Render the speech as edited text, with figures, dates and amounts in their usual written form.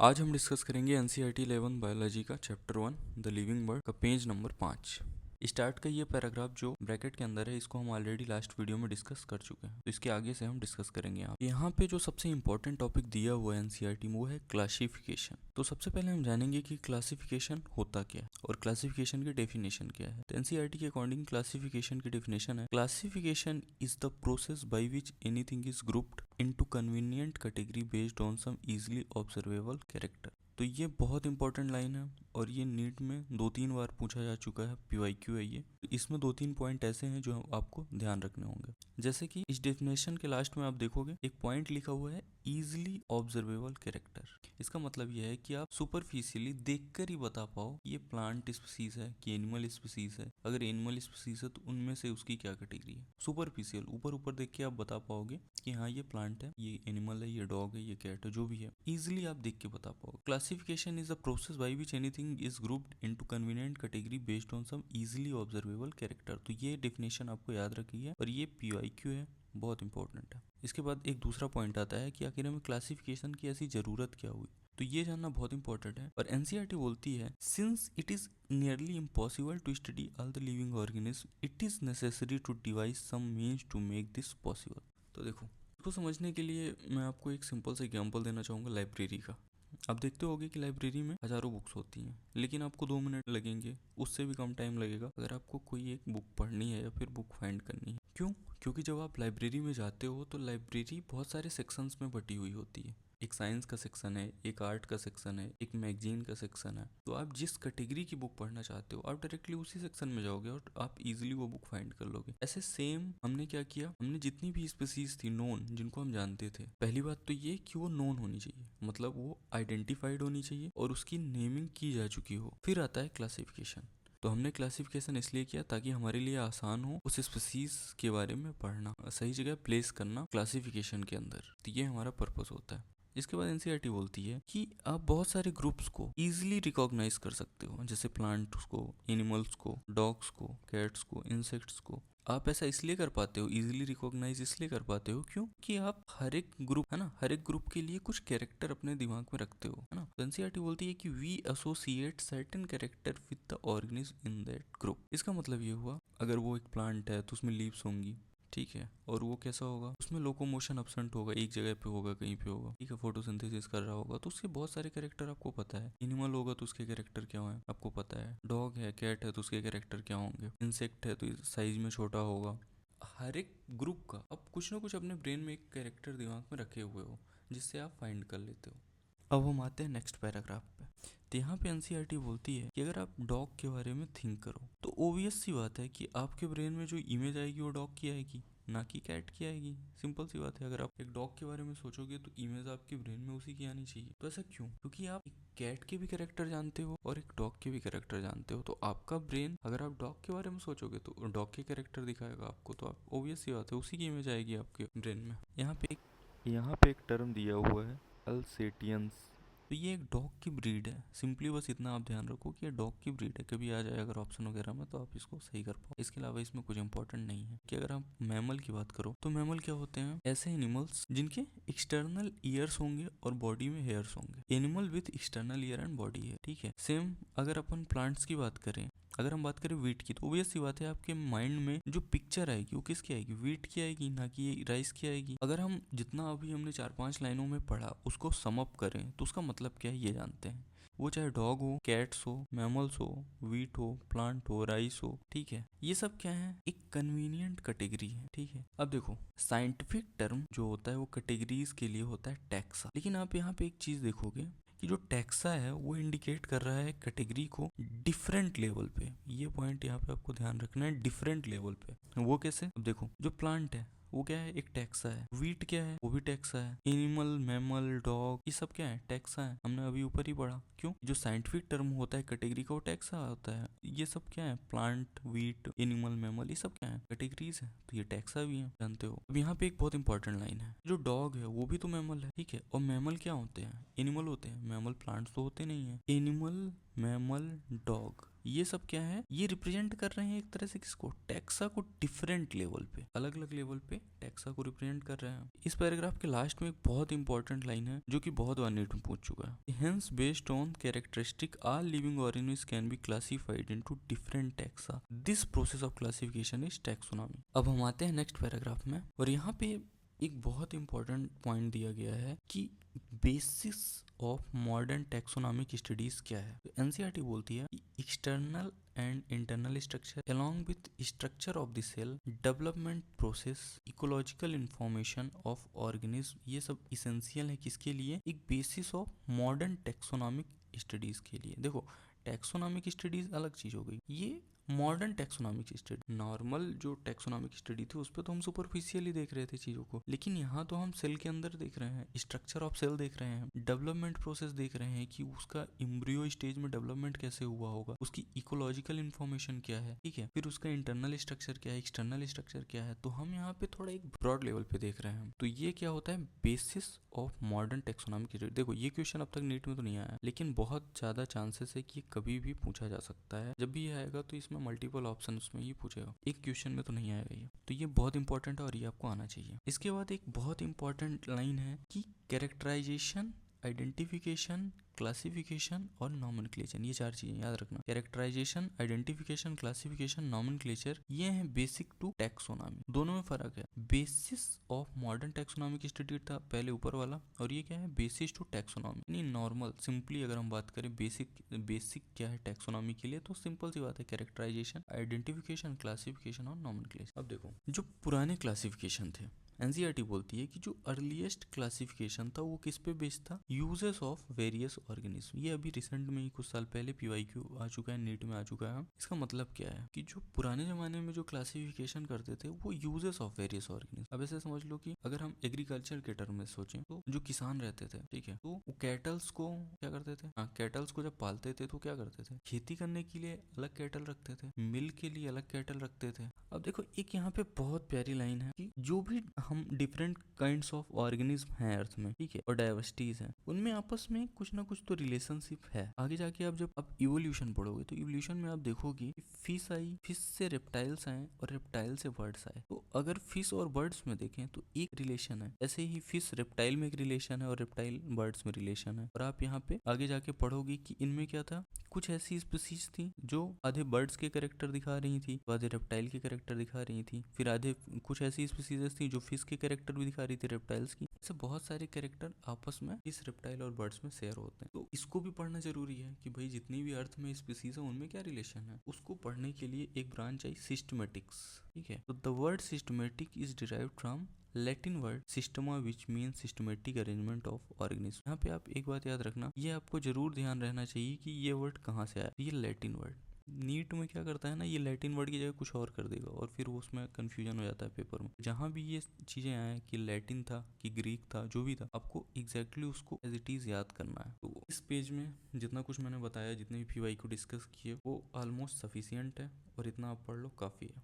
आज हम डिस्कस करेंगे एनसीईआरटी 11 बायोलॉजी का चैप्टर 1 द लिविंग वर्ल्ड का पेज नंबर 5। स्टार्ट का ये पैराग्राफ जो ब्रैकेट के अंदर है इसको हम ऑलरेडी लास्ट वीडियो में डिस्कस कर चुके हैं, तो इसके आगे से हम डिस्कस करेंगे। यहाँ पे जो सबसे इंपॉर्टेंट टॉपिक दिया हुआ है एनसीईआरटी में वो है क्लासिफिकेशन। तो सबसे पहले हम जानेंगे कि क्लासिफिकेशन होता क्या है और क्लासिफिकेशन की डेफिनेशन क्या है। तो एनसीईआरटी के अकॉर्डिंग क्लासिफिकेशन की डेफिनेशन है, classification is the process by which anything is grouped into convenient category based on some easily observable character. तो ये बहुत इंपॉर्टेंट लाइन है और ये नीट में 2-3 बार पूछा जा चुका है, पीवाईक्यू है ये। इसमें 2-3 पॉइंट ऐसे हैं जो आपको ध्यान रखने होंगे। जैसे कि इस डेफिनेशन के लास्ट में आप देखोगे एक पॉइंट लिखा हुआ है इजीली ऑब्जर्वेबल कैरेक्टर। इसका मतलब यह है कि आप सुपरफिशियली देखकर ही बता पाओ ये प्लांट स्पीसीज है कि एनिमल स्पीसीज है। अगर एनिमल स्पीसीज है तो उनमें से उसकी क्या कैटेगरी है। सुपरफिशियल ऊपर ऊपर देख के आप बता पाओगे कि हाँ ये प्लांट है, ये एनिमल है, ये डॉग है, ये कैट है, जो भी है इजिली आप देख के बता पाओ। Classification is the process by which anything is grouped into convenient category based on some easily observable character. तो ये डेफिनेशन आपको याद रखी है और ये पीवाईक्यू है, बहुत इंपॉर्टेंट है। इसके बाद एक दूसरा पॉइंट आता है कि आखिर हमें क्लासिफिकेशन की ऐसी जरूरत क्या हुई, तो ये जानना बहुत इंपॉर्टेंट है। और एनसीईआरटी बोलती है since it is nearly impossible to study all the living organism it is necessary to devise some means to make this possible. तो देखो इसको समझने के लिए मैं आपको एक सिंपल सा एग्जांपल देना चाहूँगा लाइब्रेरी का। आप देखते होगे कि लाइब्रेरी में हजारों बुक्स होती हैं, लेकिन आपको 2 मिनट लगेंगे, उससे भी कम टाइम लगेगा अगर आपको कोई एक बुक पढ़नी है या फिर बुक फाइंड करनी है। क्यों? क्योंकि जब आप लाइब्रेरी में जाते हो तो लाइब्रेरी बहुत सारे सेक्शंस में बटी हुई होती है। एक साइंस का सेक्शन है, एक आर्ट का सेक्शन है, एक मैगजीन का सेक्शन है। तो आप जिस कैटेगरी की बुक पढ़ना चाहते हो आप डायरेक्टली उसी सेक्शन में जाओगे और आप इजीली वो बुक फाइंड कर लोगे। ऐसे सेम हमने क्या किया, हमने जितनी भी स्पीसीज थी नोन जिनको हम जानते थे, पहली बात तो ये कि वो नोन होनी चाहिए, मतलब वो आइडेंटिफाइड होनी चाहिए और उसकी नेमिंग की जा चुकी हो। फिर आता है क्लासिफिकेशन। तो हमने क्लासिफिकेशन इसलिए किया ताकि हमारे लिए आसान हो उस स्पीसीज के बारे में पढ़ना, सही जगह प्लेस करना क्लासिफिकेशन के अंदर। तो ये हमारा पर्पस होता है। इसके बाद एनसीईआरटी बोलती है कि आप बहुत सारे ग्रुप्स को इजीली रिकॉग्नाइज कर सकते हो, जैसे प्लांट्स को, एनिमल्स को, डॉग्स को, कैट्स को, इंसेक्ट्स को। आप ऐसा इसलिए कर पाते हो, इजीली रिकॉग्नाइज इसलिए कर पाते हो क्योंकि आप हर एक ग्रुप है ना, हर एक ग्रुप के लिए कुछ कैरेक्टर अपने दिमाग में रखते हो, है ना। तो एनसीईआरटी बोलती है कि we associate certain character with the organism in that group. इसका मतलब ये हुआ अगर वो एक प्लांट है तो उसमें लीव्स होंगी, ठीक है, और वो कैसा होगा, उसमें लोकोमोशन एब्सेंट होगा, एक जगह पे होगा, कहीं पे होगा, ठीक है, फोटोसिंथेसिस कर रहा होगा, तो उसके बहुत सारे कैरेक्टर आपको पता है। एनिमल होगा तो उसके कैरेक्टर क्या है आपको पता है। डॉग है, कैट है तो उसके कैरेक्टर क्या होंगे। इंसेक्ट है तो साइज में छोटा होगा। हर एक ग्रुप का आप कुछ ना कुछ अपने ब्रेन में एक कैरेक्टर दिमाग में रखे हुए हो जिससे आप फाइंड कर लेते हो। अब हम आते हैं नेक्स्ट पैराग्राफ पे। तो यहाँ पे एनसीईआरटी बोलती है कि अगर आप डॉग के बारे में थिंक करो तो ओबियस सी बात है कि आपके ब्रेन में जो इमेज आएगी वो डॉग की आएगी, ना कि कैट की आएगी। सिंपल सी बात है, अगर आप एक डॉग के बारे में सोचोगे तो इमेज आपके ब्रेन में उसी की आनी चाहिए। तो ऐसा क्यों? क्योंकि आप एक कैट के भी कैरेक्टर जानते हो और एक डॉग के भी कैरेक्टर जानते हो, तो आपका ब्रेन अगर आप डॉग के बारे में सोचोगे तो डॉग के कैरेक्टर दिखाएगा आपको, तो आप ओबियस सी बात है उसी की इमेज आएगी आपके ब्रेन में। यहाँ पे एक टर्म दिया हुआ है अल्सेटियंस। तो ये एक डॉग की ब्रीड है। सिंपली बस इतना आप ध्यान रखो कि ये डॉग की ब्रीड है। कभी आ जाए अगर ऑप्शन वगैरह में तो आप इसको सही कर पाओ। इसके अलावा इसमें कुछ इंपॉर्टेंट नहीं है। कि अगर आप मैमल की बात करो तो मैमल क्या होते हैं, ऐसे एनिमल्स जिनके एक्सटर्नल ईयर्स होंगे और बॉडी में हेयर्स होंगे। Animal with external ear and body है, ठीक है। सेम अगर अपन प्लांट्स की बात करें, अगर हम बात करें वीट की, तो ऑब्वियस सी बात है आपके माइंड में जो पिक्चर आएगी वो किसकी आएगी, वीट की आएगी, ना कि राइस की आएगी। अगर हम जितना अभी हमने 4-5 लाइनों में पढ़ा उसको सम अप करें तो उसका मतलब क्या है ये जानते हैं। वो चाहे डॉग हो, कैट्स हो, मैमल्स हो, वीट हो, प्लांट हो, राइस हो, ठीक है, ये सब क्या है, एक कन्वीनियंट कैटेगरी है, ठीक है। अब देखो साइंटिफिक टर्म जो होता है वो कैटेगरीज के लिए होता है टैक्सा। लेकिन आप यहाँ पे एक चीज देखोगे कि जो टैक्सा है वो इंडिकेट कर रहा है कैटेगरी को डिफरेंट लेवल पे। ये पॉइंट यहाँ पे आपको ध्यान रखना है, डिफरेंट लेवल पे। वो कैसे? अब देखो जो प्लांट है वो क्या है, एक टैक्सा है। वीट क्या है, वो भी टैक्सा है। एनिमल, मैमल, डॉग, ये सब क्या है, टैक्सा है। हमने अभी ऊपर ही पढ़ा। क्यों? जो साइंटिफिक टर्म होता है कैटेगरी का वो टैक्सा होता है। ये सब क्या है, प्लांट, वीट, एनिमल, मैमल, ये सब क्या है, कैटेगरीज है, तो ये टैक्सा भी है, जानते हो। अब यहाँ पे एक बहुत इंपॉर्टेंट लाइन है, जो डॉग है वो भी तो मैमल है, ठीक है। और मैमल क्या होते हैं, एनिमल होते हैं। मैमल प्लांट्स तो होते नहीं है। एनिमल, मैमल, डॉग, ये सब क्या है, ये रिप्रेजेंट कर रहे हैं एक तरह से किसको, टैक्सा को डिफरेंट लेवल पे, अलग अलग लेवल पे टैक्सा को रिप्रेजेंट कर रहे हैं। इस पैराग्राफ के लास्ट में एक बहुत इंपॉर्टेंट लाइन है जो कि बहुत बार नीट में पूछ चुका है। Hence based on characteristic all living organism can be classified into different taxa, this process of classification is taxonomy. अब हम आते हैं नेक्स्ट पैराग्राफ में, और यहाँ पे एक बहुत इंपॉर्टेंट पॉइंट दिया गया है कि basis of modern taxonomic studies क्या है। तो एनसीईआरटी बोलती है external and internal structure along with structure of the cell, development process, ecological information of organism, ये सब इसेंशियल है किसके लिए, एक basis of modern taxonomic studies के लिए। देखो टैक्सोनॉमिक स्टडीज अलग चीज हो गई, ये मॉडर्न टैक्सोनॉमिक स्टडी, नॉर्मल जो टैक्सोनॉमिक स्टडी थी उस पर तो हम सुपरफिशियली देख रहे थे चीजों को, लेकिन यहाँ तो हम सेल के अंदर देख रहे हैं, स्ट्रक्चर ऑफ सेल देख रहे हैं, डेवलपमेंट प्रोसेस देख रहे हैं कि उसका एम्ब्रियो स्टेज में डेवलपमेंट कैसे हुआ होगा, उसकी इकोलॉजिकल इंफॉर्मेशन क्या है, ठीक है, फिर उसका इंटरनल स्ट्रक्चर क्या है, एक्सटर्नल स्ट्रक्चर क्या है। तो हम यहाँ पे थोड़ा एक ब्रॉड लेवल पे देख रहे हैं। तो ये क्या होता है, basis of modern taxonomic study. देखो ये क्वेश्चन अब तक नीट में तो नहीं आया, लेकिन बहुत ज्यादा चांसेस है कि कभी भी पूछा जा सकता है। जब भी ये आएगा तो इसमें मल्टीपल ऑप्शन उसमें ये पूछेगा, एक क्वेश्चन में तो नहीं आएगा ये। तो ये बहुत इंपॉर्टेंट है और ये आपको आना चाहिए। इसके बाद एक बहुत इंपॉर्टेंट लाइन है कि कैरेक्टराइजेशन, आइडेंटिफिकेशन, क्लासिफिकेशन और नॉमेनक्लेचर, ये चार चीजें याद रखना। कैरेक्टराइजेशन, आइडेंटिफिकेशन, क्लासिफिकेशन, नॉमेनक्लेचर, ये है बेसिक टू टैक्सोनॉमी। दोनों में फर्क है। Basis of modern taxonomic study था पहले ऊपर वाला, और ये क्या है, बेसिस टू टैक्सोनॉमी। यानी नॉर्मल सिंपली अगर हम बात करें बेसिक क्या है टैक्सोनॉमी के लिए, तो सिंपल सी बात है, कैरेक्टराइजेशन, आइडेंटिफिकेशन, क्लासिफिकेशन और नॉमेनक्लेचर। अब देखो जो पुराने क्लासिफिकेशन थे, एनसीईआरटी बोलती है कि जो अर्लीस्ट क्लासिफिकेशन था वो किस पे बेस्ड था, यूजेस ऑफ वेरियस ऑर्गेनिज्म। ये अभी रिसेंट में ही कुछ साल पहले पीवाईक्यू आ चुका है, नीट में आ चुका है। इसका मतलब क्या है कि जो पुराने जमाने में जो क्लासिफिकेशन करते थे वो यूजेस ऑफ वेरियस ऑर्गेनिज्म। अब ऐसे समझ लो कि अगर हम एग्रीकल्चर के टर्म में सोचें तो जो किसान रहते थे, ठीक है, तो वो कैटल्स को क्या करते थे, कैटल्स को जब पालते थे तो क्या करते थे, खेती करने के लिए अलग कैटल रखते थे, मिल के लिए अलग कैटल रखते थे। अब देखो एक यहाँ पे बहुत प्यारी लाइन है कि जो भी हम डिफरेंट काइंड्स ऑफ ऑर्गेनिज्म हैं अर्थ में, ठीक है, और डाइवर्सिटीज हैं, उनमें आपस में कुछ ना कुछ तो रिलेशनशिप है। आगे जाके आप जब आप इवोल्यूशन पढ़ोगे तो इवोल्यूशन में आप देखोगे कि फिश आई, फिश से रेप्टाइल्स आए और रेप्टाइल से बर्ड्स आए। तो अगर फिश और बर्ड्स में देखें तो एक रिलेशन है, ऐसे ही फिश रेप्टाइल में एक रिलेशन है और रेप्टाइल बर्ड्स में रिलेशन है। और आप यहाँ पे आगे जाके पढ़ोगे कि इनमें क्या था, कुछ ऐसी स्पीसीज थी जो आधे बर्ड्स के कैरेक्टर दिखा रही थी, आधे रेप्टाइल के कैरेक्टर दिखा रही थी, फिर आधे कुछ ऐसी स्पीसीज थी जो फिश के कैरेक्टर भी दिखा रही थी, रेप्टाइल्स की। ऐसे बहुत सारे कैरेक्टर आपस में इस रेप्टाइल और बर्ड्स में शेयर होते हैं। तो इसको भी पढ़ना जरूरी है कि भाई जितनी भी अर्थ में स्पीसीज है उनमें क्या रिलेशन है। उसको पढ़ने के लिए एक ब्रांच आई सिस्टमेटिक्स, ठीक है। तो the word systematic is derived from Latin word Systema which mean systematic arrangement of organism. यहाँ पे आप एक बात याद रखना, ये आपको जरूर ध्यान रहना चाहिए कि ये वर्ड कहाँ से आया। ये लैटिन वर्ड, नीट में क्या करता है ना, ये लैटिन वर्ड की जगह कुछ और कर देगा और फिर उसमें कंफ्यूजन हो जाता है पेपर में। जहाँ भी ये चीजें आए कि लैटिन था कि ग्रीक था, जो भी था, आपको एग्जैक्टली उसको एज इट इज याद करना है। तो इस पेज में जितना कुछ मैंने बताया, जितने भी पीवाई को डिस्कस किए, वो ऑलमोस्ट सफिशियंट है और इतना आप पढ़ लो काफी है।